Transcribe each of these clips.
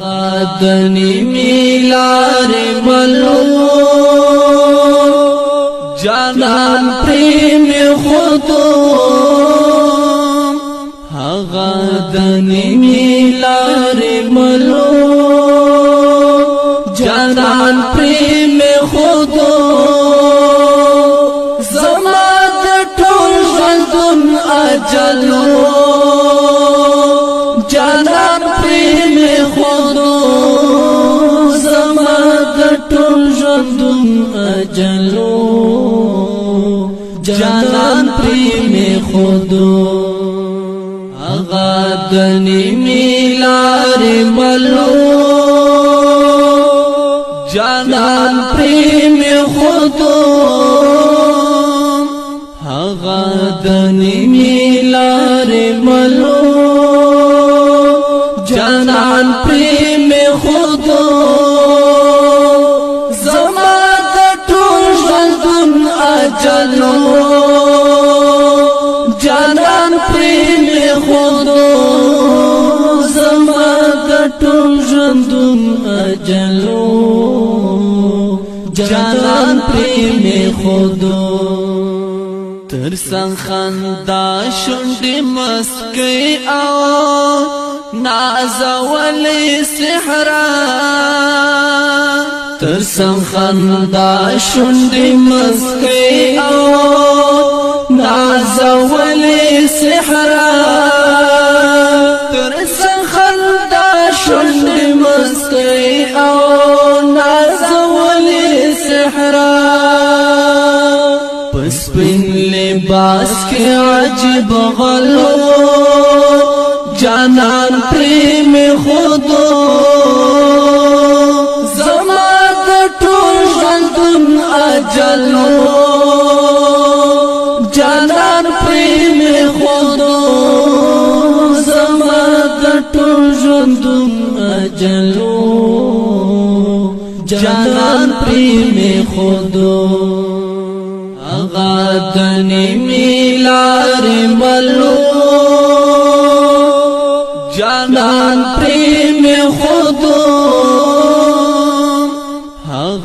غادنی میلار ملو جانان پریم خودو غادنی میلار ملو جانان پریم خودو زما د ټول ژوندون اجلو جانان پریم خودو زما د ټول ژوندون اجلو جانان پریم خودو غادنی میلار ملو جانان پریم خودو غادنی میلار ملو جانان پریم خودو زما د ټول ژوندون اجلو جانان پریم خودو زما د ټول ژوندون اجلو جانان پریم خودو ترسن خندا شونډې مسکۍ او نازولی صحرا ترسن خندا شونډې مسکۍ او نازولی صحرا ترسن خندا شونډې مسکۍ او نازولی صحرا پسپن لباس کے عجب غلو جانان پریم خودو زما د ټول ژوندون اجلو جانان پریم خودو زما د ټول ژوندون اجلو جانان پریم خودو غادنی میلار ملو جانان پریم خودو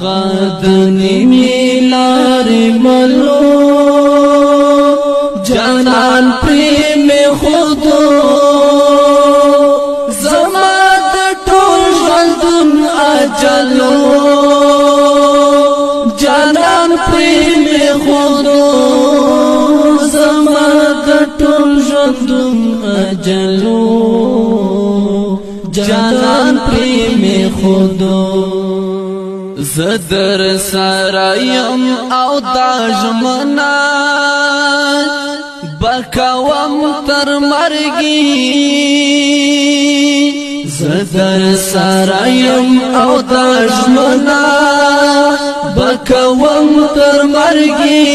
غادنی میلار ملو جانان پریم خودو زما د ټول ژوندون اجلو جانان پریم خودو زما د ټول ژوندون اجلو جانان پریم خودو زدر سرایم او دا ژمنه بکوم تر مرګي زدر سرایم او دا ژمنه بکوم تر مرګي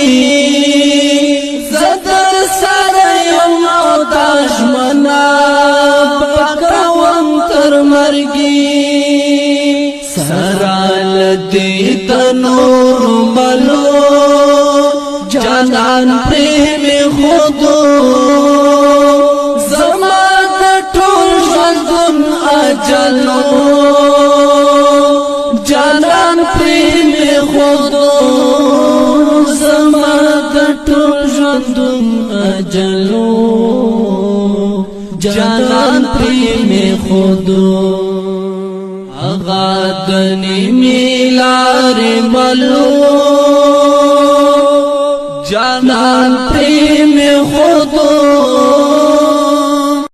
زدر سرایم او دا ژمنه بکوم تر مرګي سرا لدی تنور ملو جانان پریم خودو زما د ټول ژوندون اجلو جانان پریم خودو زما د ټول ژوندون اجلو جانان پریم خودو غادنی میلار ملو جانان پریم خودو